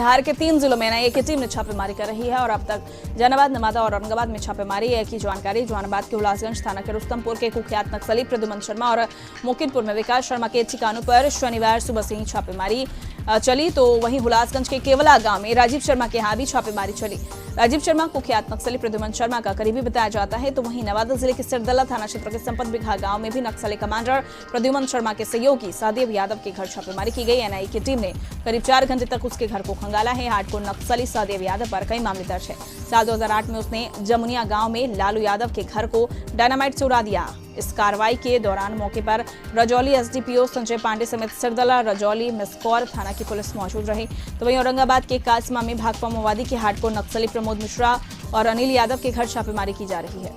बिहार के 3 जिलों में एनआईए की टीम ने छापेमारी कर रही है और अब तक जहानाबाद, नवादा और औरंगाबाद में छापेमारी है की जानकारी जहानाबाद के हुलासगंज थाना के रुस्तमपुर के कुख्यात नक्सली प्रद्युमन शर्मा और मोकिनपुर में विकास शर्मा के ठिकानों पर शनिवार सुबह से ही छापेमारी चली। तो वहीं हुलासगंज के केवला गांव में राजीव शर्मा के यहाँ भी छापेमारी चली। राजीव शर्मा कुख्यात नक्सली प्रद्युमन शर्मा का करीबी बताया जाता है। तो वहीं नवादा जिले के सिरदला थाना क्षेत्र के संपत बिघा गांव में भी नक्सली कमांडर प्रद्युमन शर्मा के सहयोगी सहदेव यादव के घर छापेमारी की गई। एनआईए की टीम ने करीब 4 घंटे तक उसके घर को खंगाला है। हार्डकोर नक्सली सहदेव यादव पर कई मामले दर्ज है। साल 2008 में उसने जमुनिया गांव में लालू यादव के घर को डायनामाइट से उड़ा दिया। इस कार्रवाई के दौरान मौके पर रजौली एसडीपीओ संजय पांडे समेत सिरदला, रजौली, मिसकौर थाना की पुलिस मौजूद रही। तो वहीं औरंगाबाद के कासमा में भाकपा माओवादी के हार्डकोर नक्सली प्रमोद मिश्रा और अनिल यादव के घर छापेमारी की जा रही है।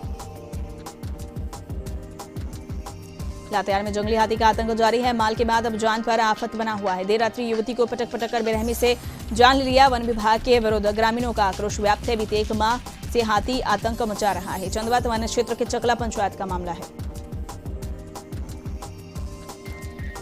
लातेहार में जंगली हाथी का आतंक जारी है। माल के बाद अब जान पर आफत बना हुआ है। देर रात्रि युवती को पटक पटक कर बेरहमी से जान लिया। वन विभाग के विरुद्ध ग्रामीणों का आक्रोश व्याप्त है। बीते 1 माह से हाथी आतंक मचा रहा है। चंदवा वन क्षेत्र के चकला पंचायत का मामला है।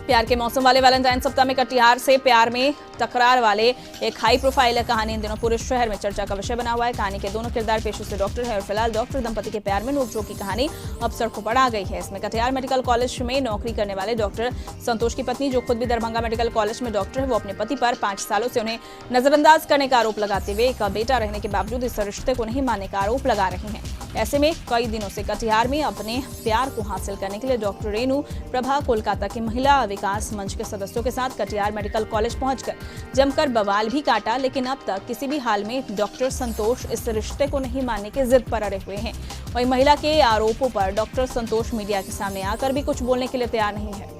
प्यार के मौसम वाले वैलेंटाइन सप्ताह में कटिहार से प्यार में टकरार वाले एक हाई प्रोफाइल कहानी इन दिनों पूरे शहर में चर्चा का विषय बना हुआ है। कहानी के दोनों किरदार पेशे से डॉक्टर है और फिलहाल डॉक्टर दंपति के प्यार में नोकझोंक की कहानी अब सड़कों पर आ गई है। इसमें कटिहार मेडिकल कॉलेज में नौकरी करने वाले डॉक्टर संतोष की पत्नी, जो खुद भी दरभंगा मेडिकल कॉलेज में डॉक्टर है, वो अपने पति पर 5 सालों से उन्हें नजरअंदाज करने का आरोप लगाते हुए एक बेटा रहने के बावजूद इस रिश्ते को नहीं मानने का आरोप लगा रही हैं। ऐसे में कई दिनों से कटिहार में अपने प्यार को हासिल करने के लिए डॉक्टर रेणु प्रभा कोलकाता के महिला विकास मंच के सदस्यों के साथ कटिहार मेडिकल कॉलेज पहुंचकर जमकर बवाल भी काटा। लेकिन अब तक किसी भी हाल में डॉक्टर संतोष इस रिश्ते को नहीं मानने की जिद पर अड़े हुए हैं। वहीं महिला के आरोपों पर डॉक्टर संतोष मीडिया के सामने आकर भी कुछ बोलने के लिए तैयार नहीं है।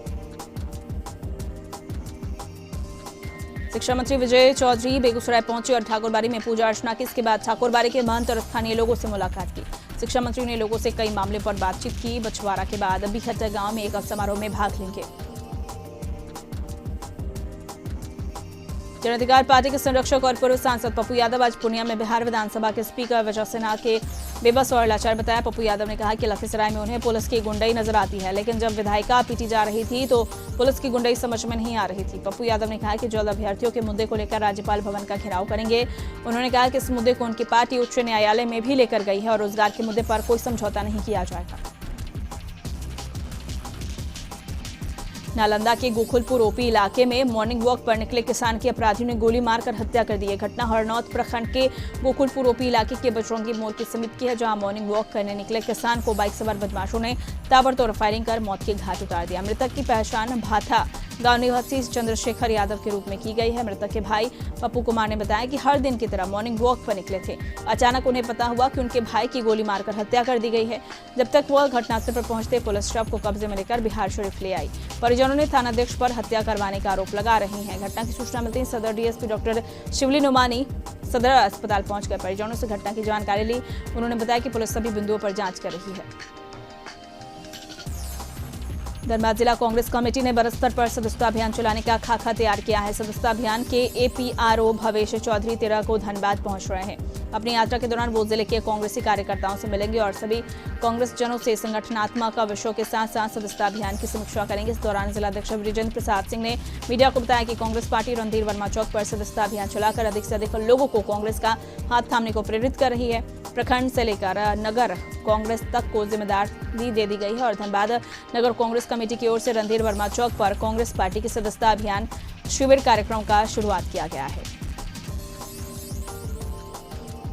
शिक्षा मंत्री विजय चौधरी बेगूसराय पहुंचे और ठाकुरबाड़ी में पूजा अर्चना की। इसके बाद ठाकुरबाड़ी के महंत और स्थानीय लोगों से मुलाकात की। शिक्षा मंत्री ने लोगों से कई मामले पर बातचीत की। बछवाड़ा के बाद बिहट गांव में एक समारोह में भाग लेंगे। जन अधिकार पार्टी के संरक्षक और पूर्व सांसद पप्पू यादव आज पूर्णिया में बिहार विधानसभा के स्पीकर विजय सिन्हा के बेबस और लाचार बताया। पप्पू यादव ने कहा कि लखीसराय में उन्हें पुलिस की गुंडई नजर आती है, लेकिन जब विधायिका पीटी जा रही थी तो पुलिस की गुंडई समझ में नहीं आ रही थी। पप्पू यादव ने कहा कि जल्द अभ्यर्थियों के मुद्दे को लेकर राज्यपाल भवन का घेराव करेंगे। उन्होंने कहा कि इस मुद्दे को उनकी पार्टी उच्च न्यायालय में भी लेकर गई है और रोजगार के मुद्दे पर कोई समझौता नहीं किया जाएगा। नालंदा के गोकुलपुर ओपी इलाके में मॉर्निंग वॉक पर निकले किसान की अपराधियों ने गोली मारकर हत्या कर दी है। घटना हरनौत प्रखंड के गोकुलपुर ओपी इलाके के बजरंगी मोड़ के समीप की है, जहां मॉर्निंग वॉक करने निकले किसान को बाइक सवार बदमाशों ने ताबड़तोड़ फायरिंग कर मौत के घाट उतार दिया। मृतक की पहचान भाथा गांव निवासी चंद्रशेखर यादव के रूप में की गई है। मृतक के भाई पप्पू कुमार ने बताया कि हर दिन की तरह मॉर्निंग वॉक पर निकले थे। अचानक उन्हें पता हुआ कि उनके भाई की गोली मारकर हत्या कर दी गई है। जब तक वह घटनास्थल पर पहुंचते पुलिस शव को कब्जे में लेकर बिहार शरीफ ले आई। परिजनों ने थानाध्यक्ष पर हत्या करवाने का आरोप लगा रहे हैं। घटना की सूचना मिलते ही सदर डीएसपी डॉक्टर शिवली नुमानी सदर अस्पताल पहुंचकर परिजनों से घटना की जानकारी ली। उन्होंने बताया कि पुलिस सभी बिंदुओं पर जांच कर रही है। धनबाद जिला कांग्रेस कमेटी ने बरस स्तर पर सदस्यता अभियान चलाने का खाका तैयार किया है। सदस्यता अभियान के एपीआरओ भवेश चौधरी 13 को धनबाद पहुंच रहे हैं। अपनी यात्रा के दौरान वो जिले के कांग्रेसी कार्यकर्ताओं से मिलेंगे और सभी कांग्रेस जनों से संगठनात्मक विषयों के साथ साथ सदस्यता अभियान की समीक्षा करेंगे। इस दौरान जिलाध्यक्ष विजेंद्र प्रसाद सिंह ने मीडिया को बताया कि कांग्रेस पार्टी रणधीर वर्मा चौक पर सदस्यता अभियान चलाकर अधिक से अधिक लोगों को कांग्रेस का हाथ थामने को प्रेरित कर रही है। प्रखंड से लेकर नगर कांग्रेस तक को जिम्मेदारी दे दी गई है और धनबाद नगर कांग्रेस कमेटी की ओर से रणधीर वर्मा चौक पर कांग्रेस पार्टी की सदस्यता अभियान शिविर कार्यक्रम का शुरुआत किया गया है।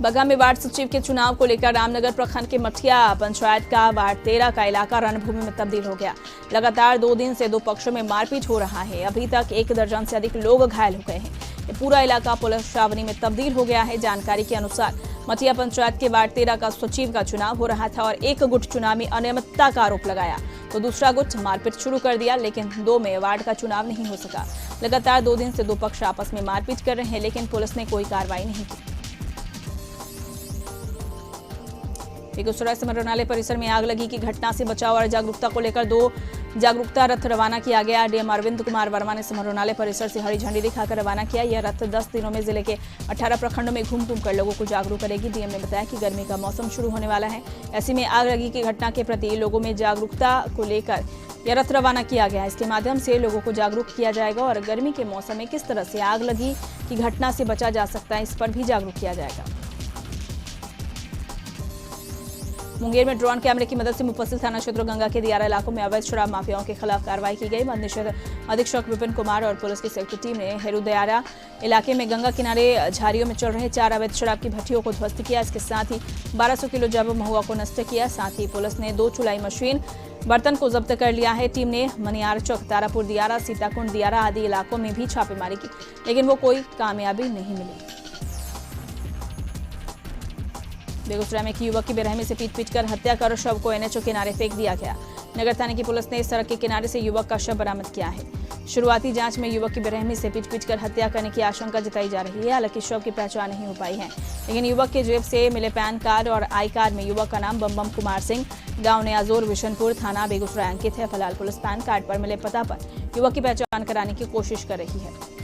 बगहा में वार्ड सचिव के चुनाव को लेकर रामनगर प्रखंड के मठिया पंचायत का वार्ड 13 का इलाका रणभूमि में तब्दील हो गया। लगातार 2 दिन से 2 पक्षों में मारपीट हो रहा है। अभी तक 1 दर्जन से अधिक लोग घायल हो गए हैं। ये पूरा इलाका पुलिस छावनी में तब्दील हो गया है। जानकारी के अनुसार मठिया पंचायत के वार्ड 13 का सचिव का चुनाव हो रहा था और एक गुट चुनाव में अनियमितता का आरोप लगाया तो दूसरा गुट मारपीट शुरू कर दिया, लेकिन 2 में वार्ड का चुनाव नहीं हो सका। लगातार 2 दिन से 2 पक्ष आपस में मारपीट कर रहे हैं, लेकिन पुलिस ने कोई कार्रवाई नहीं की। बेगूसराय समरनालय परिसर में आग लगी की घटना से बचाव और जागरूकता को लेकर 2 जागरूकता रथ रवाना किया गया। डीएम अरविंद कुमार वर्मा ने समरनालय परिसर से हरी झंडी दिखाकर रवाना किया। यह रथ 10 दिनों में जिले के 18 प्रखंडों में घूम कर लोगों को जागरूक करेगी। डीएम ने बताया कि गर्मी का मौसम शुरू होने वाला है। ऐसे में आग लगी की घटना के प्रति लोगों में जागरूकता को लेकर यह रथ रवाना किया गया। इसके माध्यम से लोगों को जागरूक किया जाएगा और गर्मी के मौसम में किस तरह से आग लगी की घटना से बचा जा सकता है, इस पर भी जागरूक किया जाएगा। मुंगेर में ड्रोन कैमरे की मदद से मुफस्सिल थाना क्षेत्र गंगा के दियारा इलाकों में अवैध शराब माफियाओं के खिलाफ कार्रवाई की गई। मद्य निषेध अधीक्षक विपिन कुमार और पुलिस की संयुक्त टीम ने हेरू दियारा इलाके में गंगा किनारे झाड़ियों में चल रहे 4 अवैध शराब की भट्टियों को ध्वस्त किया। इसके साथ ही 1200 किलो जब महुआ को नष्ट किया। साथ ही पुलिस ने 2 चुलाई मशीन बर्तन को जब्त कर लिया है। टीम ने मनियार चौक, तारापुर दियारा, सीताकुंड दियारा आदि इलाकों में भी छापेमारी की, लेकिन वो कोई कामयाबी नहीं मिली। बेगूसराय में एक युवक की बेरहमी से पीट-पीटकर हत्या कर शव को एनएचओ किनारे फेंक दिया गया। नगर थाने की पुलिस ने इस सड़क के किनारे से युवक का शव बरामद किया है। शुरुआती जांच में युवक की बेरहमी से पीट-पीटकर हत्या करने की आशंका जताई जा रही है। हालांकि शव की पहचान नहीं हो पाई है, लेकिन युवक के जेब से मिले पैन कार्ड और आई कार्ड में युवक का नाम बम कुमार सिंह, गांव न्याजोर, बिशनपुर, थाना बेगूसराय अंकित है। फिलहाल पुलिस पैन कार्ड पर मिले पता पर युवक की पहचान कराने की कोशिश कर रही है।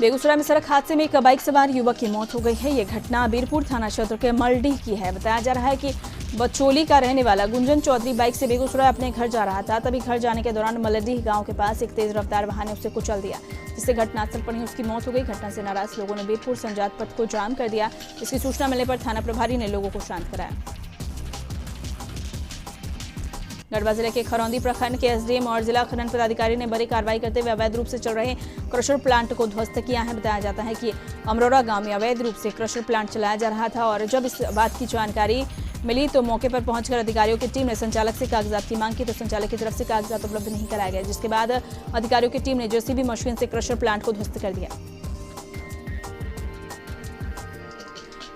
बेगूसराय में सड़क हादसे में एक बाइक सवार युवक की मौत हो गई है। यह घटना बीरपुर थाना क्षेत्र के मलडीह की है। बताया जा रहा है कि बचोली का रहने वाला गुंजन चौधरी बाइक से बेगूसराय अपने घर जा रहा था। तभी घर जाने के दौरान मलडीह गांव के पास एक तेज रफ्तार वाहन ने उसे कुचल दिया, जिससे घटनास्थल पर ही उसकी मौत हो गई। घटना से नाराज लोगों ने बीरपुर संजात पथ को जाम कर दिया। इसकी सूचना मिलने पर थाना प्रभारी ने लोगों को शांत कराया। गढ़वा जिले के खरौंदी प्रखंड के एसडीएम और जिला खनन पदाधिकारी ने बड़ी कार्रवाई करते हुए अवैध रूप से चल रहे क्रशर प्लांट को ध्वस्त किया है। बताया जाता है कि अमरोरा गांव में अवैध रूप से क्रशर प्लांट चलाया जा रहा था और जब इस बात की जानकारी मिली तो मौके पर पहुंचकर अधिकारियों की टीम ने संचालक से कागजात की मांग की, तो संचालक की तरफ से कागजात उपलब्ध नहीं कराए गए, जिसके बाद अधिकारियों की टीम ने जेसीबी मशीन से क्रशर प्लांट को ध्वस्त कर दिया।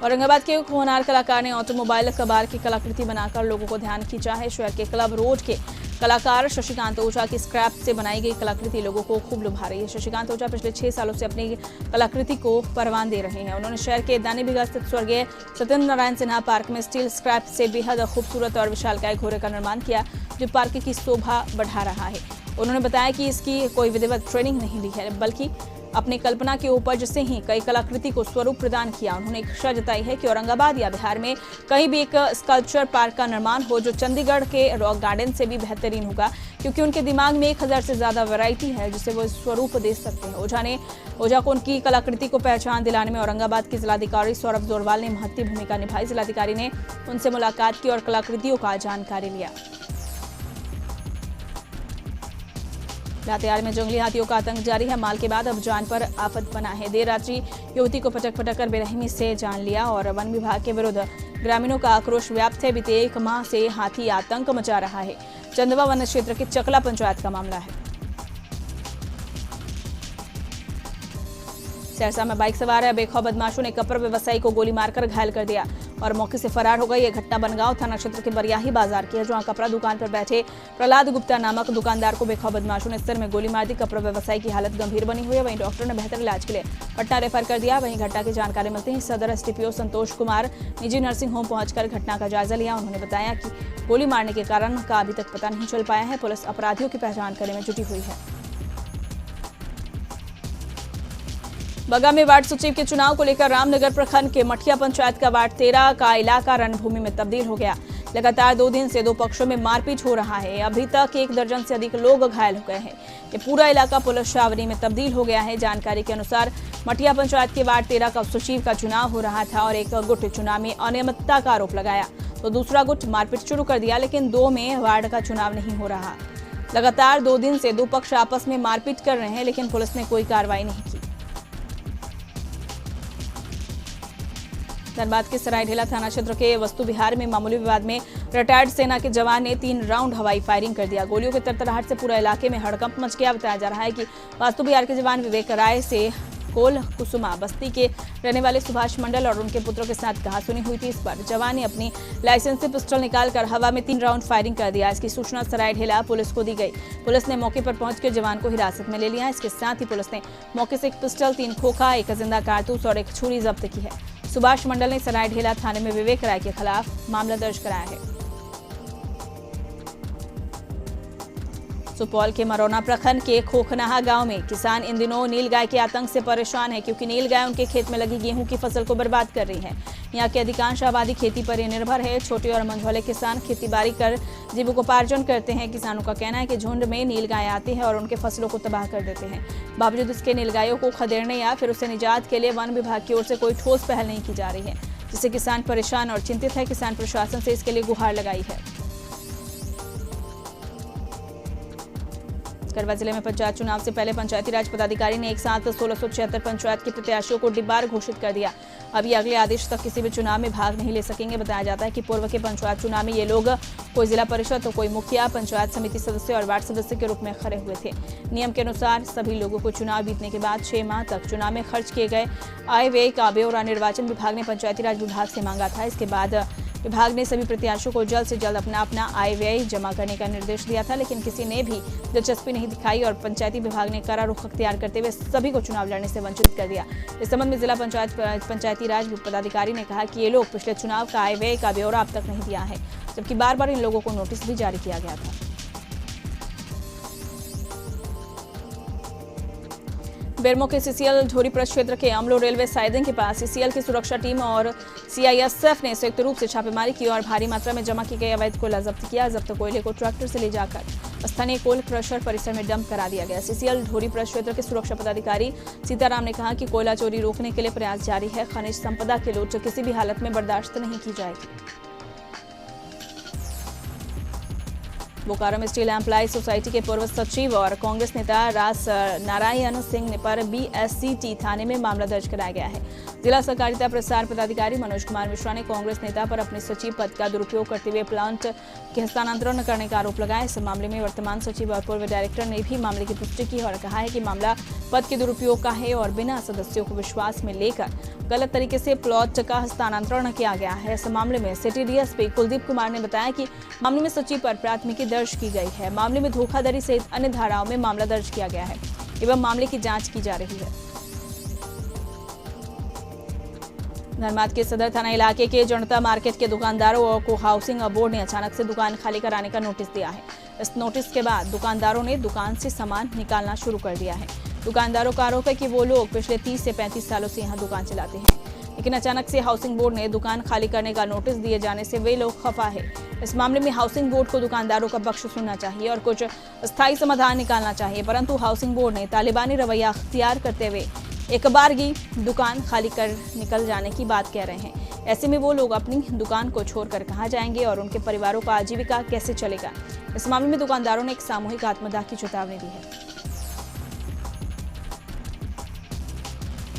औरंगाबाद के एक होनहार कलाकार ने ऑटोमोबाइल कबाड़ की कलाकृति बनाकर लोगों को ध्यान खींचा है। शहर के क्लब रोड के कलाकार शशिकांत ओझा की स्क्रैप से बनाई गई कलाकृति लोगों को खूब लुभा रही है। शशिकांत ओझा पिछले 6 सालों से अपनी कलाकृति को परवान दे रहे हैं। उन्होंने शहर के दानी बिघा स्थित स्वर्गीय सत्येंद्र नारायण सिन्हा पार्क में स्टील स्क्रैप से बेहद खूबसूरत और विशालकाय घोड़े का निर्माण किया, जो पार्क की शोभा बढ़ा रहा है। उन्होंने बताया कि इसकी कोई विधिवत ट्रेनिंग नहीं ली है, बल्कि अपनी कल्पना के उपज से ही कई कलाकृति को स्वरूप प्रदान किया। उन्होंने इच्छा जताई है कि औरंगाबाद या बिहार में कहीं भी एक स्कल्पचर पार्क का निर्माण हो, जो चंडीगढ़ के रॉक गार्डन से भी बेहतरीन होगा, क्योंकि उनके दिमाग में 1000 से ज्यादा वैरायटी है जिसे वो स्वरूप दे सकते हैं। ओझा को उनकी कलाकृति को पहचान दिलाने में औरंगाबाद के जिलाधिकारी सौरभ जोरवाल ने महत्वपूर्ण भूमिका निभाई। जिलाधिकारी ने उनसे मुलाकात की और कलाकृतियों का जानकारी लिया। लातेहार में जंगली हाथियों का आतंक जारी है। माल के बाद अब जान पर आफत बना है। देर रात्रि युवती को पटक कर बेरहमी से जान लिया और वन विभाग के विरुद्ध ग्रामीणों का आक्रोश व्याप्त है। बीते 1 माह से हाथी आतंक मचा रहा है। चंदवा वन क्षेत्र के चकला पंचायत का मामला है। सहरसा में बाइक सवार बेखौफ बदमाशों ने कपड़ा व्यवसायी को गोली मारकर घायल कर दिया और मौके से फरार हो गए। यह घटना बनगांव थाना क्षेत्र के बरियाही बाजार की है, जहां कपड़ा दुकान पर बैठे प्रहलाद गुप्ता नामक दुकानदार को बेखौफ बदमाशों ने सिर में गोली मार दी। कपड़ा व्यवसायी की हालत गंभीर बनी हुई है। वहीं डॉक्टर ने बेहतर इलाज के लिए पटना रेफर कर दिया। वहीं घटना की जानकारी मिलते ही सदर एसडीपीओ संतोष कुमार निजी नर्सिंग होम पहुंचकर घटना का जायजा लिया। उन्होंने बताया कि गोली मारने के कारण का अभी तक पता नहीं चल पाया है। पुलिस अपराधियों की पहचान करने में जुटी हुई है। बगा में वार्ड सचिव के चुनाव को लेकर रामनगर प्रखंड के मठिया पंचायत का वार्ड 13 का इलाका रणभूमि में तब्दील हो गया। लगातार 2 दिन से 2 पक्षों में मारपीट हो रहा है। अभी तक 1 दर्जन से अधिक लोग घायल हो गए हैं। ये पूरा इलाका पुलिस छावनी में तब्दील हो गया है। जानकारी के अनुसार मठिया पंचायत के वार्ड 13 का सचिव का चुनाव हो रहा था और एक गुट चुनाव में अनियमितता का आरोप लगाया, तो दूसरा गुट मारपीट शुरू कर दिया, लेकिन 2 में वार्ड का चुनाव नहीं हो रहा। लगातार 2 दिन से 2 पक्ष आपस में मारपीट कर रहे हैं, लेकिन पुलिस ने कोई कार्रवाई नहीं की। धनबाद के सरायढेला थाना क्षेत्र के वस्तु विहार में मामूली विवाद में रिटायर्ड सेना के जवान ने 3 राउंड हवाई फायरिंग कर दिया। गोलियों के तरतराहट से पूरा इलाके में हड़कंप मच गया। बताया जा रहा है कि वस्तु विहार के जवान विवेक राय से कोल कुसुमा बस्ती के रहने वाले सुभाष मंडल और उनके पुत्रों के साथ कहासुनी हुई थी। इस पर जवान ने अपनी लाइसेंसी पिस्टल निकालकर हवा में 3 राउंड फायरिंग कर दिया। इसकी सूचना सरायढेला पुलिस को दी गई। पुलिस ने मौके पर पहुंचकर जवान को हिरासत में ले लिया। इसके साथ ही पुलिस ने मौके से 1 पिस्टल, 3 खोखा, 1 जिंदा कारतूस और 1 छुरी जब्त की है। सुभाष मंडल ने सरायढेला थाने में विवेक राय के खिलाफ मामला दर्ज कराया है। सुपौल के मरौना प्रखंड के खोखनाहा गांव में किसान इन दिनों नीलगाय के आतंक से परेशान है, क्योंकि नीलगाय उनके खेत में लगी गेहूं की फसल को बर्बाद कर रही है। यहां की अधिकांश आबादी खेती पर ही निर्भर है। छोटे और मंझौले किसान खेतीबाड़ी कर जीविकोपार्जन करते हैं। किसानों का कहना है कि झुंड में नीलगाय आती है और उनके फसलों को तबाह कर देते हैं। बावजूद इसके नीलगायों को खदेड़ने या फिर उसे निजात के लिए वन विभाग की ओर से कोई ठोस पहल नहीं की जा रही है, जिससे किसान परेशान और चिंतित है। किसान प्रशासन से इसके लिए गुहार लगाई है। गढ़वा जिले में पंचायत चुनाव से पहले पंचायती राज पदाधिकारी ने एक साथ 1676 पंचायत के प्रत्याशियों को डिब्बार घोषित कर दिया। अब ये अगले आदेश तक किसी भी चुनाव में भाग नहीं ले सकेंगे। बताया जाता है कि पूर्व के पंचायत चुनाव में ये लोग कोई जिला परिषद तो कोई मुखिया, पंचायत समिति सदस्य और वार्ड सदस्य के रूप में खड़े हुए थे। नियम के अनुसार सभी लोगों को चुनाव बीतने के बाद 6 माह तक चुनाव में खर्च किए गए आय व्यय का ब्यौरा निर्वाचन विभाग ने पंचायती राज विभाग से मांगा था। इसके बाद विभाग ने सभी प्रत्याशियों को जल्द से जल्द अपना आय व्यय जमा करने का निर्देश दिया था, लेकिन किसी ने भी दिलचस्पी नहीं दिखाई और पंचायती विभाग ने कड़ा रुख अख्तियार करते हुए सभी को चुनाव लड़ने से वंचित कर दिया। इस संबंध में जिला पंचायती राज पदाधिकारी ने कहा कि ये लोग पिछले चुनाव का आय व्यय का ब्यौरा अब तक नहीं दिया है, जबकि बार बार इन लोगों को नोटिस भी जारी किया गया था। बेरमो के सीसीएल ढोरी प्रक्षेत्र के अमलो रेलवे साइडिंग के पास सीसीएल की सुरक्षा टीम और सीआईएसएफ ने संयुक्त रूप से छापेमारी की और भारी मात्रा में जमा की गई अवैध कोयला जब्त किया। जब्त कोयले को ट्रैक्टर से ले जाकर स्थानीय कोल क्रशर परिसर में डंप करा दिया गया। सीसीएल ढोरी प्रक्षेत्र के सुरक्षा पदाधिकारी सीताराम ने कहा कि कोयला चोरी रोकने के लिए प्रयास जारी है। खनिज संपदा की लूट किसी भी हालत में बर्दाश्त नहीं की जाएगी। बोकारो में स्टील एम्प्लॉय सोसाइटी के पूर्व सचिव और कांग्रेस नेता रास नारायण सिंह पर बीएससीटी थाने में मामला दर्ज कराया गया है। जिला सहकारिता प्रसार पदाधिकारी मनोज कुमार मिश्रा ने कांग्रेस नेता पर अपने सचिव पद का दुरुपयोग करते हुए प्लांट के हस्तांतरण करने का आरोप लगाया। इस मामले में वर्तमान सचिव और पूर्व डायरेक्टर ने भी मामले की पुष्टि की और कहा है कि मामला पद के दुरुपयोग का है और बिना सदस्यों को विश्वास में लेकर गलत तरीके से प्लॉट का हस्तांतरण किया गया है। इस मामले में सिटी डीएसपी कुलदीप कुमार ने बताया कि मामले में सचिव पर प्राथमिकी दर्ज की गई है। मामले में धोखाधड़ी सहित अन्य धाराओं में मामला दर्ज किया गया है एवं मामले की जांच की जा रही है। धनबाद के सदर थाना इलाके के जनता मार्केट के दुकानदारों को हाउसिंग बोर्ड ने अचानक से दुकान खाली कराने का नोटिस दिया है। इस नोटिस के बाद दुकानदारों ने दुकान से सामान निकालना शुरू कर दिया है। दुकानदारों का आरोप है कि वो लोग पिछले 30 से 35 सालों से यहाँ दुकान चलाते हैं, लेकिन अचानक से हाउसिंग बोर्ड ने दुकान खाली करने का नोटिस दिए जाने से वे लोग खफा है। इस मामले में हाउसिंग बोर्ड को दुकानदारों का पक्ष सुनना चाहिए और कुछ स्थायी समाधान निकालना चाहिए, परंतु हाउसिंग बोर्ड ने तालिबानी रवैया अख्तियार करते हुए एक बारगी दुकान खाली कर निकल जाने की बात कह रहे हैं। ऐसे में वो लोग अपनी दुकान को छोड़कर कहां जाएंगे और उनके परिवारों का आजीविका कैसे चलेगा। इस मामले में दुकानदारों ने एक सामूहिक आत्मदाह की चेतावनी दी है।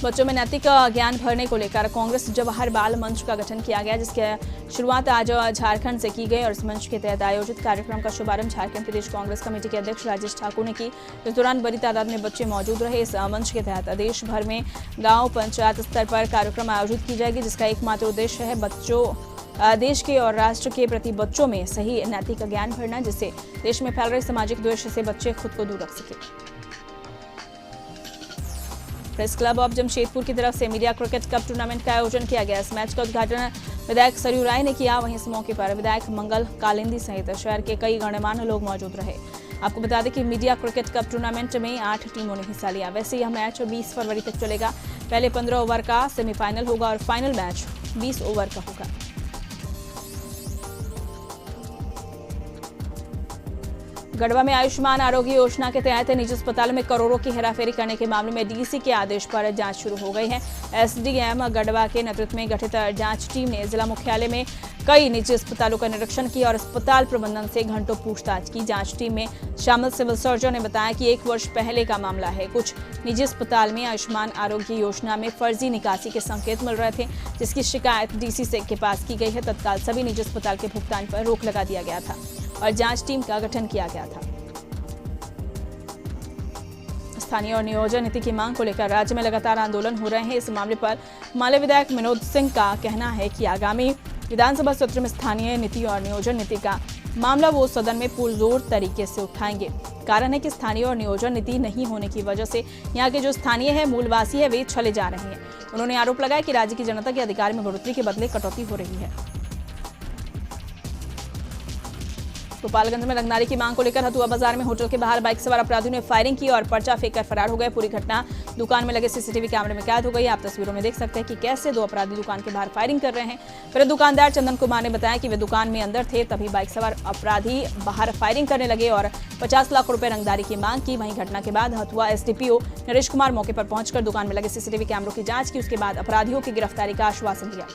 बच्चों में नैतिक ज्ञान भरने को लेकर कांग्रेस जवाहर बाल मंच का गठन किया गया, जिसकी शुरुआत आज झारखंड से की गई और इस मंच के तहत आयोजित कार्यक्रम का शुभारंभ झारखंड प्रदेश कांग्रेस कमेटी के अध्यक्ष राजेश ठाकुर ने की। इस दौरान बड़ी तादाद में बच्चे मौजूद रहे। इस मंच के तहत देश भर में गांव पंचायत स्तर पर कार्यक्रम आयोजित की जाएगी, जिसका एकमात्र उद्देश्य है बच्चों देश के और राष्ट्र के प्रति बच्चों में सही नैतिक ज्ञान भरना, जिससे देश में फैल रहे सामाजिक द्वेष से बच्चे खुद को दूर रख सके। प्रेस क्लब ऑफ जमशेदपुर की तरफ से मीडिया क्रिकेट कप टूर्नामेंट का आयोजन किया गया। इस मैच का उद्घाटन विधायक सरयू राय ने किया। वहीं इस मौके पर विधायक मंगल कालिंदी सहित शहर के कई गणमान्य लोग मौजूद रहे। आपको बता दें कि मीडिया क्रिकेट कप टूर्नामेंट में 8 टीमों ने हिस्सा लिया। वैसे यह मैच 20 फरवरी तक चलेगा। पहले 15 ओवर का सेमीफाइनल होगा और फाइनल मैच 20 ओवर का होगा। गढ़वा में आयुष्मान आरोग्य योजना के तहत निजी अस्पतालों में करोड़ों की हेराफेरी करने के मामले में डीसी के आदेश पर जांच शुरू हो गई है। एसडीएम गढ़वा के नेतृत्व में गठित जांच टीम ने जिला मुख्यालय में कई निजी अस्पतालों का निरीक्षण किया और अस्पताल प्रबंधन से घंटों पूछताछ की। जांच टीम में शामिल सिविल सर्जन ने बताया कि 1 वर्ष पहले का मामला है। कुछ निजी अस्पताल में आयुष्मान आरोग्य योजना में फर्जी निकासी के संकेत मिल रहे थे, जिसकी शिकायत डीसी के पास की गई है। तत्काल सभी निजी अस्पताल के भुगतान पर रोक लगा दिया गया था और जांच टीम का गठन किया गया था। स्थानीय और नियोजन नीति की मांग को लेकर राज्य में लगातार आंदोलन हो रहे हैं। इस मामले पर माले विधायक विनोद सिंह का कहना है कि आगामी विधानसभा सत्र में स्थानीय नीति और नियोजन नीति का मामला वो सदन में पुरजोर तरीके से उठाएंगे। कारण है कि स्थानीय और नियोजन नीति नहीं होने की वजह से यहाँ के जो स्थानीय है, मूलवासी है, वे चले जा रहे हैं। उन्होंने आरोप लगाया कि राज्य की जनता के अधिकार में बढ़ोतरी के बदले कटौती हो रही है। गोपालगंज में रंगदारी की मांग को लेकर हथुआ बाजार में होटल के बाहर बाइक सवार अपराधियों ने फायरिंग की और पर्चा फेंककर फरार हो गए। पूरी घटना दुकान में लगे सीसीटीवी कैमरे में कैद हो गई। आप तस्वीरों में देख सकते हैं कि कैसे दो अपराधी दुकान के बाहर फायरिंग कर रहे हैं। फिर दुकानदार चंदन कुमार ने बताया कि वे दुकान में अंदर थे, तभी बाइक सवार अपराधी बाहर फायरिंग करने लगे और 50 लाख रुपए रंगदारी की मांग की। वहीं घटना के बाद हथुआ एसडीपीओ नरेश कुमार मौके पर पहुंचकर दुकान में लगे सीसीटीवी कैमरों की जांच की। उसके बाद अपराधियों की गिरफ्तारी का आश्वासन दिया।